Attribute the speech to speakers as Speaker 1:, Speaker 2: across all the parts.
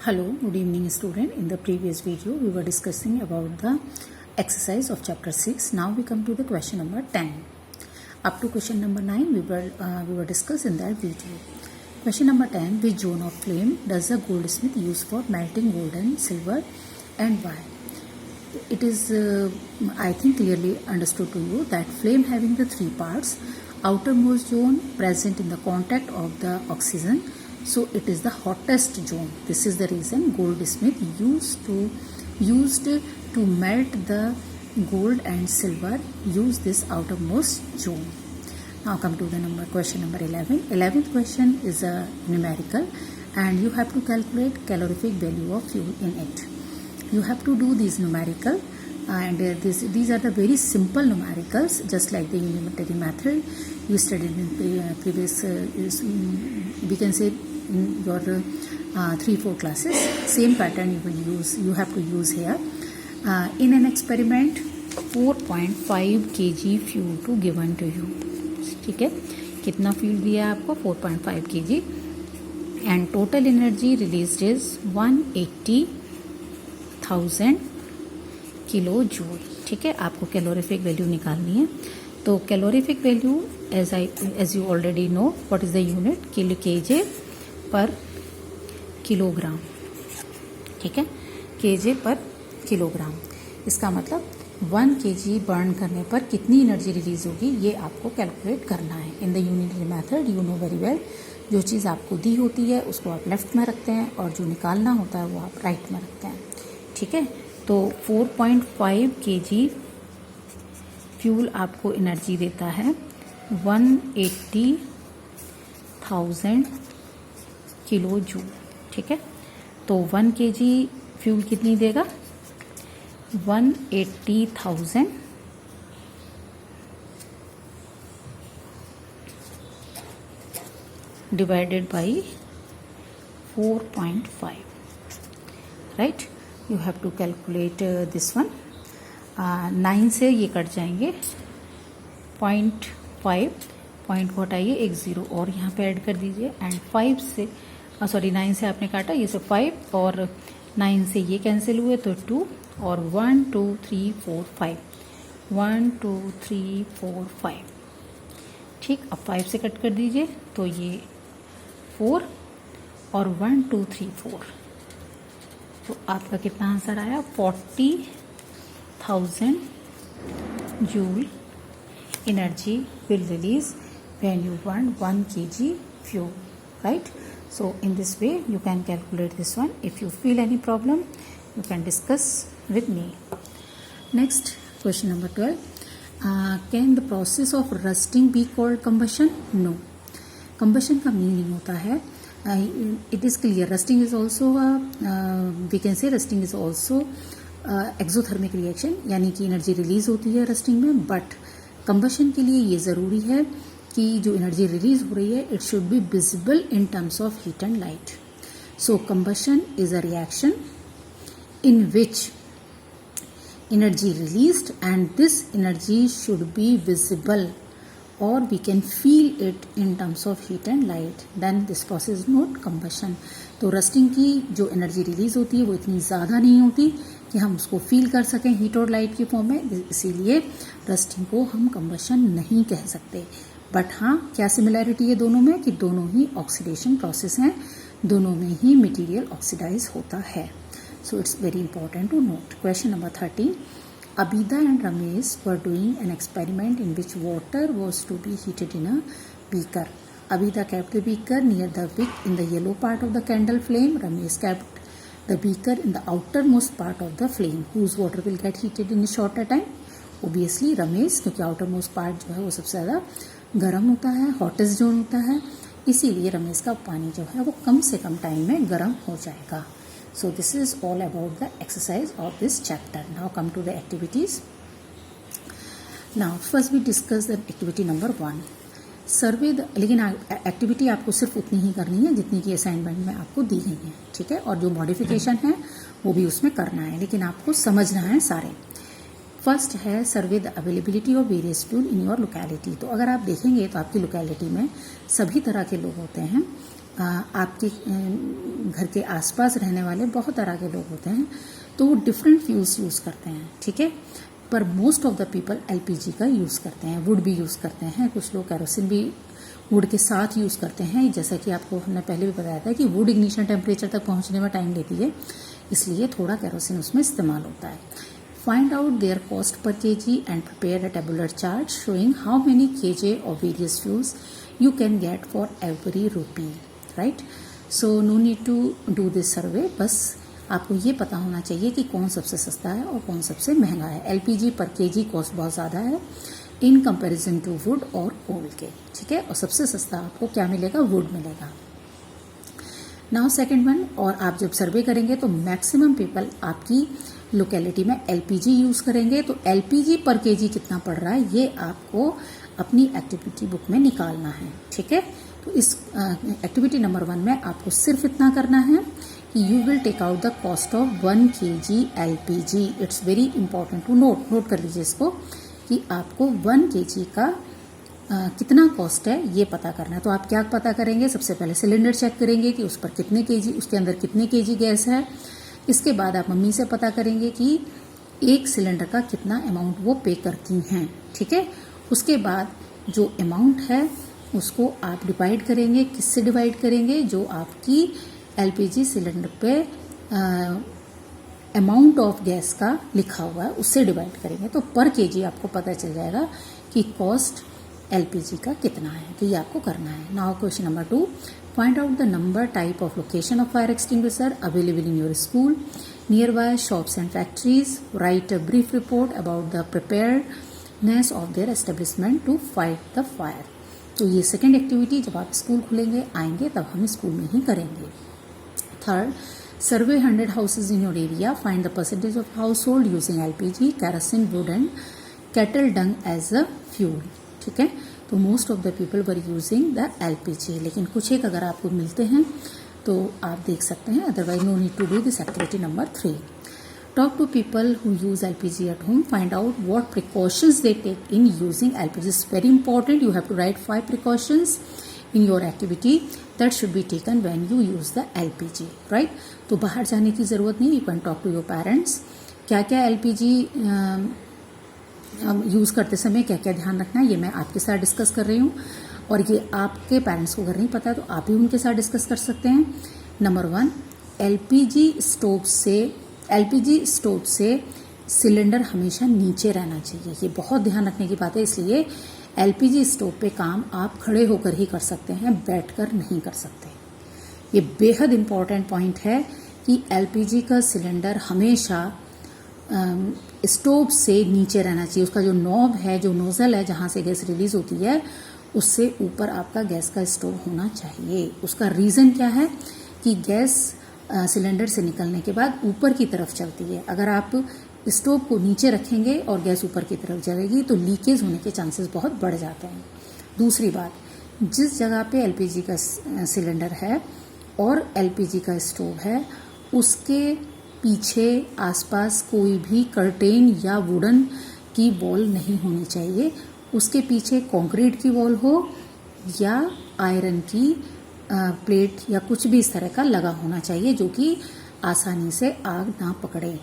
Speaker 1: Hello, good evening student. In the previous video we were discussing about the exercise of chapter 6. Now we come to the question number 10. Up to question number 9 we were discussed in that video. Question number 10, which zone of flame does a goldsmith use for melting gold and silver and why? It is I think clearly understood to you that flame having the three parts, outermost zone present in the contact of the oxygen, so it is the hottest zone. This is the reason goldsmith used to melt the gold and silver, use this outermost zone. Now come to the question number 11. 11th question is a numerical and you have to calculate calorific value of fuel in it. You have to do these numerical and these are the very simple numericals, just like the unimentary method you studied in previous we can say in your 3-4 classes. Same pattern you have to use here. In an experiment 4.5 kg fuel to given to you. ठीक है, कितना fuel दिया आपको 4.5 kg and total energy released is 180,000 kilo joule. ठीक है, आपको calorific value निकालनी है. तो calorific value as you already know what is the unit, KJ per kilogram. ठीक है, केजे पर किलोग्राम. इसका मतलब 1 kg बर्न करने पर कितनी एनर्जी रिलीज होगी ये आपको कैलकुलेट करना है. In the unitary method you know very well, जो चीज़ आपको दी होती है उसको आप लेफ्ट में रखते हैं और जो निकालना होता है वो आप राइट में रखते हैं. ठीक है, तो 4.5 kg फ्यूल आपको एनर्जी देता है 180,000 किलो जूल. ठीक है, तो 1 kg फ्यूल कितनी देगा 180,000 divided by 4.5. right, you have to calculate this one. 9 से ये कट जाएंगे, 0.5 पॉइंट को हटाइए, एक 0 और यहाँ पे ऐड कर दीजिए एंड 5 से 9 से आपने काटा, ये से 5 और 9 से ये कैंसिल हुए तो 2 और 1 2 3 4 5 1 2 3 4 5. ठीक, अब 5 से कट कर दीजिए तो ये 4 और 1 2 3 4. तो आपका कितना आंसर आया 40,000 joule energy will release when you burn 1 kg fuel. Right, so in this way you can calculate this one. If you feel any problem you can discuss with me. Next, question number 12. Can the process of rusting be called combustion? No. Combustion का meaning होता है, it is clear, rusting is also we can say rusting is also exothermic reaction, यानी कि energy release होती है rusting में. But combustion के लिए ये ज़रूरी है कि जो एनर्जी रिलीज हो रही है it should be visible in terms of heat and light. So combustion is a reaction in which energy released and this energy should be visible or we can feel it in terms of heat and light, then this process is not combustion. तो rusting की जो energy release होती है वो इतनी ज़्यादा नहीं होती कि हम उसको फील कर सकें हीट और लाइट की फॉर्म में, इसीलिए रस्टिंग को हम कंबशन नहीं कह सकते. बट हाँ, क्या सिमिलैरिटी है दोनों में कि दोनों ही ऑक्सीडेशन प्रोसेस हैं, दोनों में ही मटेरियल ऑक्सीडाइज होता है. So it's very important to note. Question number 13. Abida and Ramesh were doing an experiment in which water was to be heated in a beaker. Abida kept the beaker near the wick in the yellow part of the candle flame. Ramesh kept the beaker in the outermost part of the flame. Whose water will get heated in a shorter time? Obviously Ramesh, क्योंकि outermost part जो है वो सबसे ज़्यादा गर्म होता है, hottest zone होता है, इसीलिए रमेश का पानी जो है वो कम से कम टाइम में गर्म हो जाएगा. So this is all about the exercise of this chapter. Now come to the activities. Now first we discuss the activity number 1. Survey the, लेकिन एक्टिविटी आपको सिर्फ उतनी ही करनी है जितनी की असाइनमेंट में आपको दी गई है. ठीक है, और जो मॉडिफिकेशन है वो भी उसमें करना है, लेकिन आपको समझना है सारे. फर्स्ट है सर्वे the availability of various fuel in your locality. तो अगर आप देखेंगे तो आपकी लोकेलिटी में सभी तरह के लोग होते हैं आपके घर के आसपास रहने वाले बहुत तरह के लोग होते हैं, तो वो डिफरेंट फ्यूल्स यूज़ करते हैं, ठीक है। पर most of the people LPG का यूज़ करते हैं, वुड भी यूज़ करते हैं, कुछ लोग केरोसिन भी वुड के साथ यूज़ करते हैं। जैसा कि आपको हमने पहले भी बताया था कि वुड इग्निशन टेम्परेचर तक पहुंचने में टाइम लेती है, इसलिए थोड़ा केरोसिन उसमें इस्तेमाल होता है। Find out their cost per KG and prepare a tabular chart showing how many KJ of various fuels you can get for every rupee, right. So no need to do this survey, बस आपको ये पता होना चाहिए कि कौन सबसे सस्ता है और कौन सबसे महंगा है। एलपीजी पर केजी कॉस्ट बहुत ज़्यादा है इन कंपैरिजन टू वुड और कोल के, ठीक है। और सबसे सस्ता आपको क्या मिलेगा, वुड मिलेगा। नाउ सेकंड वन, और आप जब सर्वे करेंगे तो मैक्सिमम पीपल आपकी लोकेलिटी में एलपीजी यूज़ करेंगे, तो एलपीजी पर केजी कितना पड़ रहा है ये आपको अपनी एक्टिविटी बुक में निकालना है, ठीक है। तो इस एक्टिविटी नंबर 1 में आपको सिर्फ इतना करना है कि you will take out the cost of 1 kg LPG. It's very important to note कर लीजिए इसको कि आपको 1 kg का कितना कॉस्ट है ये पता करना है। तो आप क्या पता करेंगे, सबसे पहले सिलेंडर चेक करेंगे कि उस पर कितने केजी, उसके अंदर कितने केजी गैस है। इसके बाद आप मम्मी से पता करेंगे कि एक सिलेंडर का कितना अमाउंट वो पे करती हैं, ठीक है। उसके बाद जो अमाउंट है उसको आप डिवाइड करेंगे, किससे डिवाइड करेंगे, जो आपकी एलपीजी सिलेंडर पे अमाउंट ऑफ गैस का लिखा हुआ है उससे डिवाइड करेंगे, तो पर केजी आपको पता चल जाएगा कि कॉस्ट एलपीजी का कितना है। तो ये आपको करना है। Now question number 2, find out the number, type of location of fire extinguisher available in your school, nearby shops and factories, write a brief report about the preparedness of their establishment to fight the fire. तो ये second activity जब आप school खुलेंगे आएंगे तब हम school में ही करेंगे। Third, survey 100 houses in your area, find the percentage of household using LPG, kerosene, wood and cattle dung as a fuel, ठीक है। तो most of the people were using the LPG, लेकिन कुछ एक अगर आपको मिलते हैं तो आप देख सकते हैं, otherwise no need to do this activity number 3। Talk to people who use LPG at home. Find out what precautions they take in using LPG. It's very important. You have to write 5 precautions in your activity that should be taken when you use the LPG, right? तो बाहर जाने की ज़रूरत नहीं, you can talk to your parents. क्या क्या LPG use करते समय क्या क्या ध्यान रखना है ये मैं आपके साथ डिस्कस कर रही हूँ, और ये आपके पेरेंट्स को अगर नहीं पता तो आप भी उनके साथ डिस्कस कर सकते हैं। नंबर 1, एलपीजी स्टोव से सिलेंडर हमेशा नीचे रहना चाहिए। ये बहुत ध्यान रखने की बात है, इसलिए एलपीजी स्टोव पे काम आप खड़े होकर ही कर सकते हैं, बैठकर नहीं कर सकते। ये बेहद इम्पॉर्टेंट पॉइंट है कि एलपीजी का सिलेंडर हमेशा स्टोव से नीचे रहना चाहिए। उसका जो नॉब है, जो नोजल है जहाँ से गैस रिलीज होती है, उससे ऊपर आपका गैस का स्टोव होना चाहिए। उसका रीज़न क्या है कि गैस सिलेंडर से निकलने के बाद ऊपर की तरफ चलती है। अगर आप स्टोव को नीचे रखेंगे और गैस ऊपर की तरफ जलेगी तो लीकेज होने के चांसेस बहुत बढ़ जाते हैं। दूसरी बात, जिस जगह पे एलपीजी का सिलेंडर है और एलपीजी का स्टोव है उसके पीछे आसपास कोई भी कर्टेन या वुडन की वॉल नहीं होनी चाहिए। उसके पीछे कंक्रीट की वॉल हो या आयरन की प्लेट या कुछ भी इस तरह का लगा होना चाहिए जो कि आसानी से आग ना पकड़े।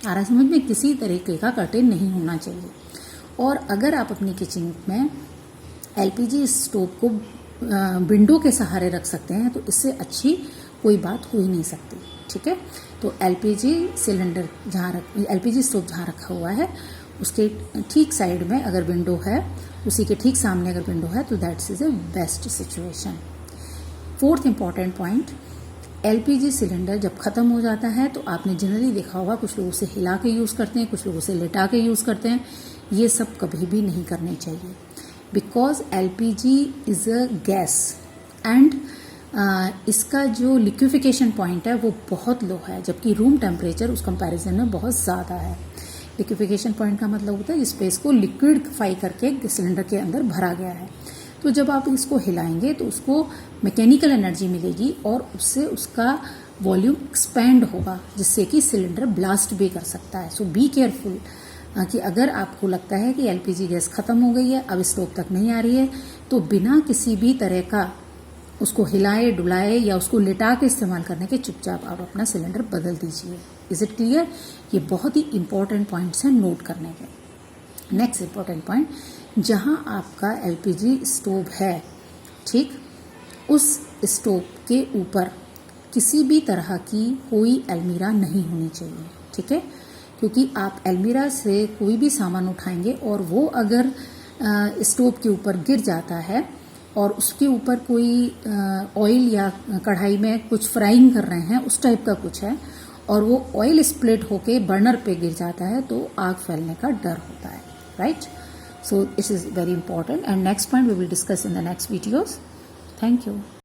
Speaker 1: आ रहा समझ में, किसी तरीके का कर्टेन नहीं होना चाहिए। और अगर आप अपनी किचन में एलपीजी स्टोव को विंडो के सहारे रख सकते हैं तो इससे अच्छी कोई बात हो ही नहीं सकती, ठीक है। तो एलपीजी स्टोव जहाँ रखा हुआ है उसके ठीक साइड में अगर विंडो है, उसी के ठीक सामने अगर विंडो है तो that's is a best situation. Fourth important point, LPG cylinder जब ख़त्म हो जाता है तो आपने जनरली देखा होगा कुछ लोग उसे हिला के यूज़ करते हैं, कुछ लोग उसे लेटा के यूज़ करते हैं। ये सब कभी भी नहीं करने चाहिए, because LPG is a gas and इसका जो लिक्विफिकेशन पॉइंट है वो बहुत लो है, जबकि रूम टेम्परेचर उस कंपैरिजन में बहुत ज़्यादा है। लिक्विफिकेशन पॉइंट का मतलब होता है जिस पे इसको लिक्विडफाई करके सिलेंडर के अंदर भरा गया है। तो जब आप इसको हिलाएंगे तो उसको मैकेनिकल एनर्जी मिलेगी और उससे उसका वॉल्यूम एक्सपेंड होगा, जिससे कि सिलेंडर ब्लास्ट भी कर सकता है। सो बी केयरफुल कि अगर आपको लगता है कि एलपीजी गैस ख़त्म हो गई है, अब स्टोव तक नहीं आ रही है, तो बिना किसी भी तरह का उसको हिलाए डुलाए या उसको लिटा के इस्तेमाल करने के चुपचाप आप अपना सिलेंडर बदल दीजिए। Is it clear? ये बहुत ही इंपॉर्टेंट पॉइंट्स हैं नोट करने के। नेक्स्ट इंपॉर्टेंट पॉइंट, जहां आपका एलपीजी स्टोव है, ठीक, उस स्टोव के ऊपर किसी भी तरह की कोई अलमीरा नहीं होनी चाहिए, ठीक है, क्योंकि आप अलमीरा से कोई भी सामान उठाएंगे और वो अगर स्टोव के ऊपर गिर जाता है और उसके ऊपर कोई ऑयल या कढ़ाई में कुछ फ्राइंग कर रहे हैं, उस टाइप का कुछ है, और वो ऑयल स्प्लिट होके बर्नर पे गिर जाता है तो आग फैलने का डर होता है, right? So it is very important and next point we will discuss in the next videos. Thank you.